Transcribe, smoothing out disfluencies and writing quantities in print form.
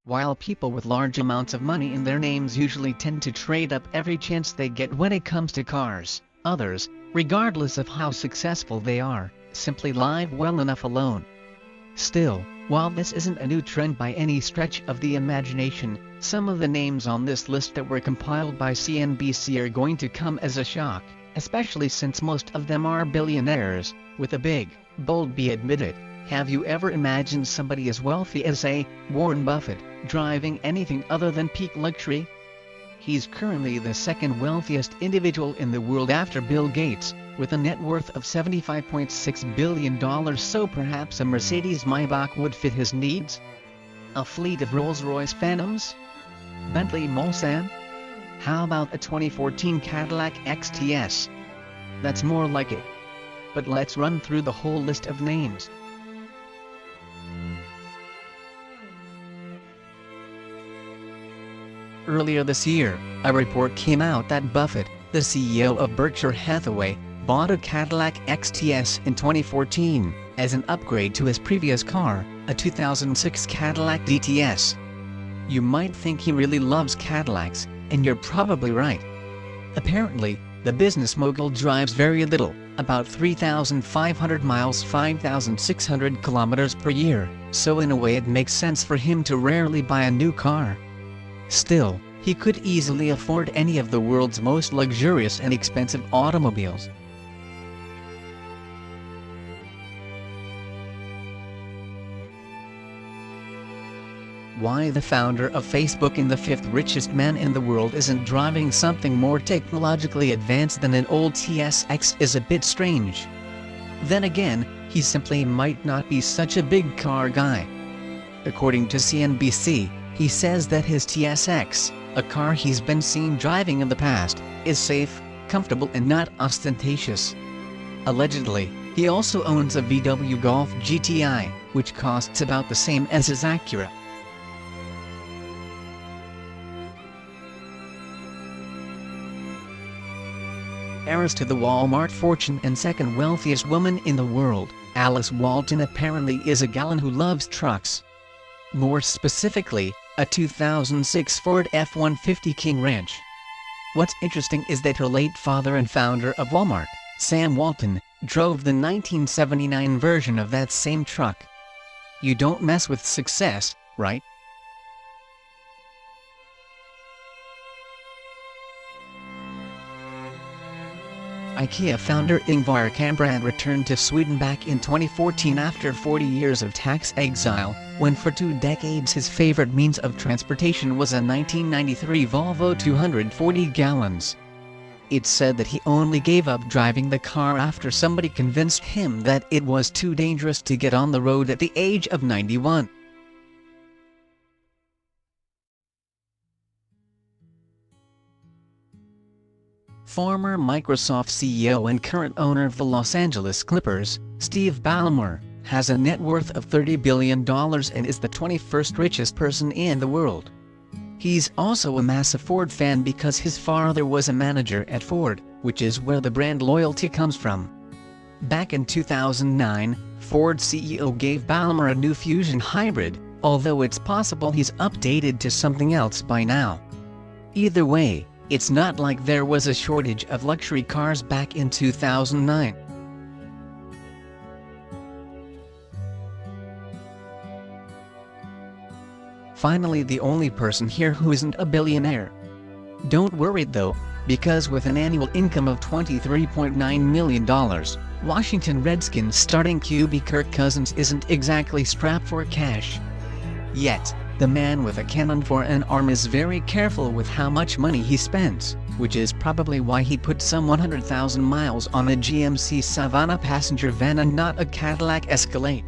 While people with large amounts of money in their names usually tend to trade up every chance they get when it comes to cars, others, regardless of how successful they are, simply live well enough alone. Still, while this isn't a new trend by any stretch of the imagination, some of the names on this list that were compiled by CNBC are going to come as a shock, especially since most of them are billionaires, with a big, bold B admitted. Have you ever imagined somebody as wealthy as, say, Warren Buffett, driving anything other than peak luxury? He's currently the second wealthiest individual in the world after Bill Gates, with a net worth of $75.6 billion, so perhaps a Mercedes Maybach would fit his needs? A fleet of Rolls-Royce Phantoms? Bentley Mulsanne? How about a 2014 Cadillac XTS? That's more like it. But let's run through the whole list of names. Earlier this year, a report came out that Buffett, the CEO of Berkshire Hathaway, bought a Cadillac XTS in 2014, as an upgrade to his previous car, a 2006 Cadillac DTS. You might think he really loves Cadillacs, and you're probably right. Apparently, the business mogul drives very little, about 3,500 miles 5,600 kilometers per year, so in a way it makes sense for him to rarely buy a new car. Still, he could easily afford any of the world's most luxurious and expensive automobiles. Why the founder of Facebook and the fifth richest man in the world isn't driving something more technologically advanced than an old TSX is a bit strange. Then again, he simply might not be such a big car guy. According to CNBC, he says that his TSX, a car he's been seen driving in the past, is safe, comfortable and not ostentatious. Allegedly, he also owns a VW Golf GTI, which costs about the same as his Acura. Heiress to the Walmart fortune and second wealthiest woman in the world, Alice Walton apparently is a gal who loves trucks. More specifically, a 2006 Ford F-150 King Ranch. What's interesting is that her late father and founder of Walmart, Sam Walton, drove the 1979 version of that same truck. You don't mess with success, right? IKEA founder Ingvar Kamprad returned to Sweden back in 2014 after 40 years of tax exile, when for 2 decades his favorite means of transportation was a 1993 Volvo 240 gallons. It's said that he only gave up driving the car after somebody convinced him that it was too dangerous to get on the road at the age of 91. Former Microsoft CEO and current owner of the Los Angeles Clippers, Steve Ballmer, has a net worth of $30 billion and is the 21st richest person in the world. He's also a massive Ford fan because his father was a manager at Ford, which is where the brand loyalty comes from. Back in 2009, Ford CEO gave Ballmer a new Fusion Hybrid, although it's possible he's updated to something else by now. Either way, it's not like there was a shortage of luxury cars back in 2009. Finally, the only person here who isn't a billionaire. Don't worry though, because with an annual income of $23.9 million, Washington Redskins starting QB Kirk Cousins isn't exactly strapped for cash. Yet, the man with a cannon for an arm is very careful with how much money he spends, which is probably why he put some 100,000 miles on a GMC Savannah passenger van and not a Cadillac Escalade.